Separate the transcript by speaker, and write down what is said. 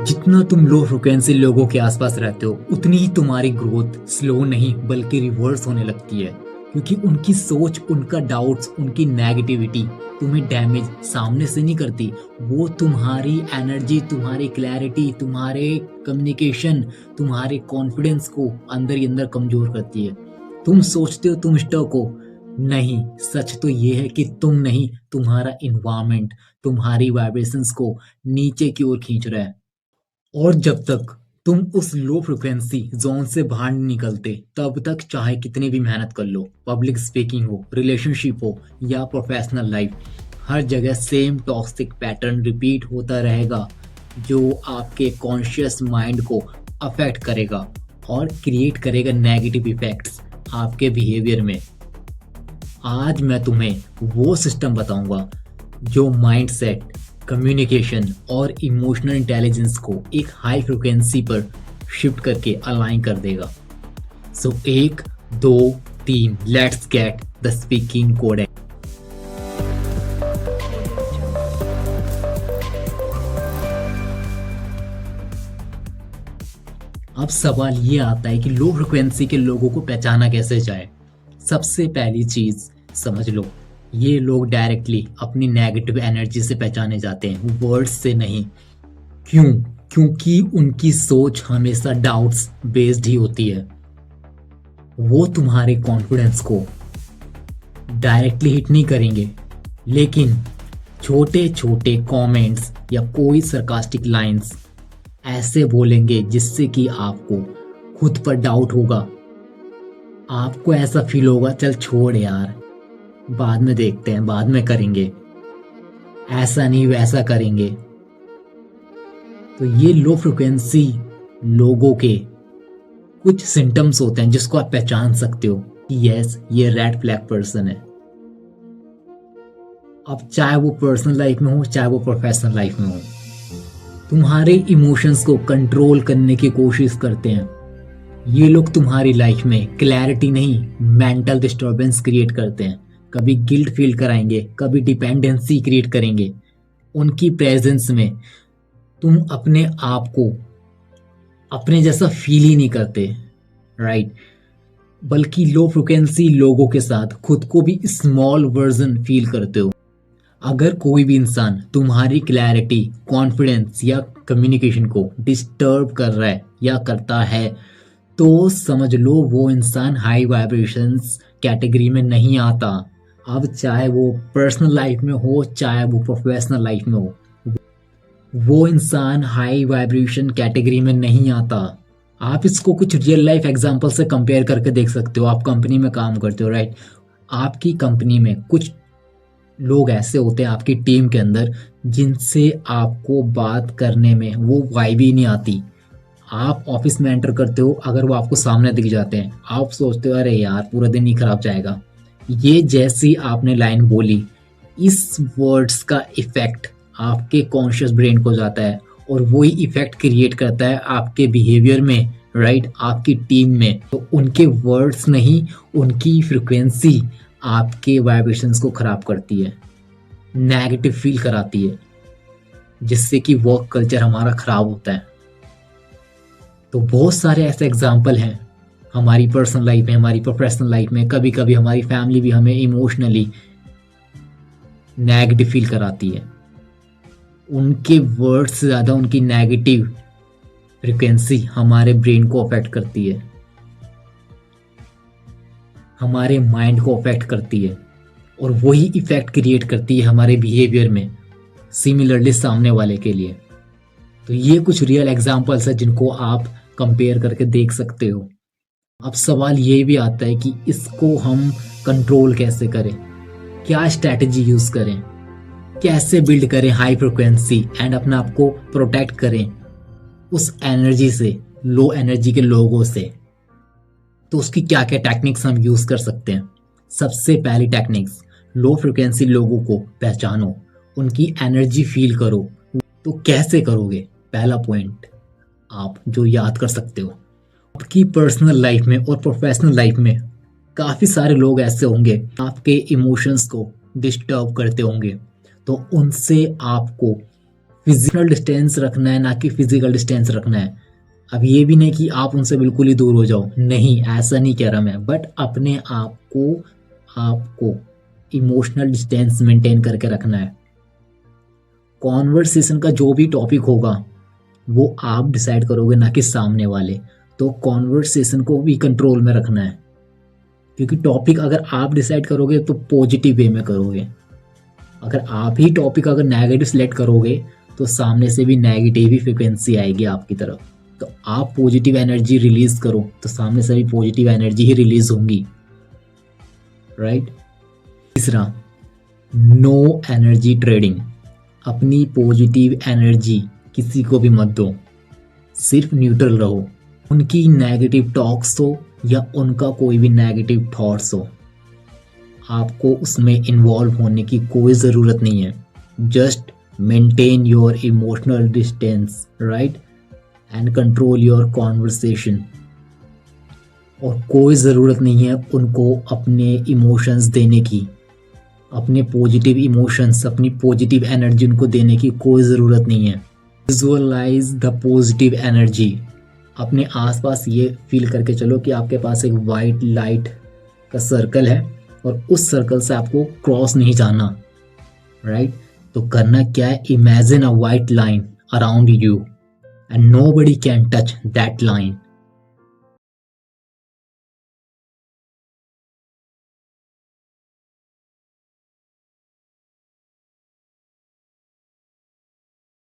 Speaker 1: जितना तुम low frequency लोगों के आसपास रहते हो उतनी ही तुम्हारी ग्रोथ स्लो नहीं बल्कि रिवर्स होने लगती है, क्योंकि उनकी सोच, उनका डाउट्स, उनकी नेगेटिविटी तुम्हें डैमेज सामने से नहीं करती। वो तुम्हारी एनर्जी, तुम्हारी क्लैरिटी, तुम्हारे कम्युनिकेशन, तुम्हारे कॉन्फिडेंस को अंदर ही अंदर कमजोर करती है। तुम सोचते हो तुम स्टक हो, नहीं, सच तो ये है कि तुम नहीं, तुम्हारा इन्वायरमेंट तुम्हारी वाइब्रेशंस को नीचे की ओर खींच रहा है। और जब तक तुम उस लो फ्रिक्वेंसी जोन से बाहर नहीं निकलते, तब तक चाहे कितनी भी मेहनत कर लो, पब्लिक स्पीकिंग हो, रिलेशनशिप हो या प्रोफेशनल लाइफ, हर जगह सेम टॉक्सिक पैटर्न रिपीट होता रहेगा, जो आपके कॉन्शियस माइंड को अफेक्ट करेगा और क्रिएट करेगा नेगेटिव इफेक्ट्स आपके बिहेवियर में। आज मैं तुम्हें वो सिस्टम बताऊंगा जो माइंडसेट, कम्युनिकेशन और इमोशनल इंटेलिजेंस को एक हाई फ्रिक्वेंसी पर शिफ्ट करके अलाइन कर देगा। सो 1 2 3 let's get the speaking code. अब सवाल ये आता है कि लो फ्रिक्वेंसी के लोगों को पहचाना कैसे जाए। सबसे पहली चीज समझ लो, ये लोग डायरेक्टली अपनी नेगेटिव एनर्जी से पहचाने जाते हैं, वर्ड्स से नहीं। क्यों? क्योंकि उनकी सोच हमेशा डाउट्स बेस्ड ही होती है। वो तुम्हारे कॉन्फिडेंस को डायरेक्टली हिट नहीं करेंगे, लेकिन छोटे छोटे कमेंट्स या कोई सरकास्टिक लाइंस ऐसे बोलेंगे जिससे कि आपको खुद पर डाउट होगा। आपको ऐसा फील होगा, चल छोड़ यार, बाद में देखते हैं, बाद में करेंगे, ऐसा नहीं वैसा करेंगे। तो ये लो फ्रिक्वेंसी लोगों के कुछ सिम्टम्स होते हैं जिसको आप पहचान सकते हो कि यस, ये रेड फ्लैग पर्सन है। अब चाहे वो पर्सनल लाइफ में हो, चाहे वो प्रोफेशनल लाइफ में हो, तुम्हारे इमोशंस को कंट्रोल करने की कोशिश करते हैं। ये लोग तुम्हारी लाइफ में क्लैरिटी नहीं, मेंटल डिस्टर्बेंस क्रिएट करते हैं। कभी गिल्ट फील कराएंगे, कभी डिपेंडेंसी क्रिएट करेंगे। उनकी प्रेजेंस में तुम अपने आप को अपने जैसा फील ही नहीं करते, राइट? बल्कि लो फ्रिक्वेंसी लोगों के साथ खुद को भी स्मॉल वर्जन फील करते हो। अगर कोई भी इंसान तुम्हारी क्लैरिटी, कॉन्फिडेंस या कम्युनिकेशन को डिस्टर्ब कर रहा है या करता है, तो समझ लो वो इंसान हाई वाइब्रेशंस कैटेगरी में नहीं आता। अब चाहे वो पर्सनल लाइफ में हो, चाहे वो प्रोफेशनल लाइफ में हो, वो इंसान हाई वाइब्रेशन कैटेगरी में नहीं आता। आप इसको कुछ रियल लाइफ एग्जांपल से कंपेयर करके देख सकते हो। आप कंपनी में काम करते हो, राइट? आपकी कंपनी में कुछ लोग ऐसे होते हैं आपकी टीम के अंदर जिनसे आपको बात करने में वो वाइब ही नहीं आती। आप ऑफिस में एंटर करते हो, अगर वो आपको सामने दिख जाते हैं, आप सोचते हो अरे यार पूरा दिन ही खराब जाएगा। ये जैसी आपने लाइन बोली, इस वर्ड्स का इफेक्ट आपके कॉन्शियस ब्रेन को जाता है और वही इफेक्ट क्रिएट करता है आपके बिहेवियर में, राइट? आपकी टीम में। तो उनके वर्ड्स नहीं, उनकी फ्रिक्वेंसी आपके वाइब्रेशंस को खराब करती है, नेगेटिव फील कराती है, जिससे कि वर्क कल्चर हमारा खराब होता है। तो बहुत सारे ऐसे एग्जाम्पल हैं हमारी पर्सनल लाइफ में, हमारी प्रोफेशनल लाइफ में। कभी कभी हमारी फैमिली भी हमें इमोशनली नेगेटिव फील कराती है। उनके वर्ड्स से ज़्यादा उनकी नेगेटिव फ्रिक्वेंसी हमारे ब्रेन को अफेक्ट करती है, हमारे माइंड को अफेक्ट करती है, और वही इफेक्ट क्रिएट करती है हमारे बिहेवियर में, सिमिलरली सामने वाले के लिए। तो ये कुछ रियल एग्जाम्पल्स है जिनको आप कंपेयर करके देख सकते हो। अब सवाल ये भी आता है कि इसको हम कंट्रोल कैसे करें, क्या स्ट्रैटेजी यूज करें, कैसे बिल्ड करें हाई फ्रिक्वेंसी एंड अपने आप को प्रोटेक्ट करें उस एनर्जी से, लो एनर्जी के लोगों से। तो उसकी क्या क्या टेक्निक्स हम यूज कर सकते हैं। सबसे पहली टेक्निक्स, लो फ्रिक्वेंसी लोगों को पहचानो, उनकी एनर्जी फील करो। तो कैसे करोगे? पहला पॉइंट आप जो याद कर सकते हो, आपकी पर्सनल लाइफ में और प्रोफेशनल लाइफ में काफ़ी सारे लोग ऐसे होंगे आपके इमोशंस को डिस्टर्ब करते होंगे। तो उनसे आपको फिजिकल डिस्टेंस रखना है, ना कि फिजिकल डिस्टेंस रखना है। अब ये भी नहीं कि आप उनसे बिल्कुल ही दूर हो जाओ, नहीं, ऐसा नहीं कह रहा मैं, बट अपने आपको इमोशनल डिस्टेंस मेंटेन करके रखना है। कॉन्वर्सेशन का जो भी टॉपिक होगा वो आप डिसाइड करोगे, ना कि सामने वाले। तो कॉन्वर्सेशन को भी कंट्रोल में रखना है, क्योंकि टॉपिक अगर आप डिसाइड करोगे तो पॉजिटिव वे में करोगे। अगर आप ही टॉपिक अगर नेगेटिव सिलेक्ट करोगे तो सामने से भी नेगेटिव ही फ्रिक्वेंसी आएगी आपकी तरफ। तो आप पॉजिटिव एनर्जी रिलीज करो तो सामने से भी पॉजिटिव एनर्जी ही रिलीज होंगी, राइट। तीसरा, नो एनर्जी ट्रेडिंग। अपनी पॉजिटिव एनर्जी किसी को भी मत दो, सिर्फ न्यूट्रल रहो। उनकी नेगेटिव टॉक्स हो या उनका कोई भी नेगेटिव थॉट्स हो, आपको उसमें इन्वॉल्व होने की कोई ज़रूरत नहीं है। Just maintain your emotional distance, right, and control your conversation. और कोई ज़रूरत नहीं है उनको अपने इमोशंस देने की, अपने पॉजिटिव इमोशंस, अपनी पॉजिटिव एनर्जी उनको देने की कोई ज़रूरत नहीं है। Visualise the positive energy. अपने आसपास ये फील करके चलो कि आपके पास एक वाइट लाइट का सर्कल है और उस सर्कल से आपको क्रॉस नहीं जाना, राइट। तो करना क्या है, imagine a white line around you and nobody can touch that line.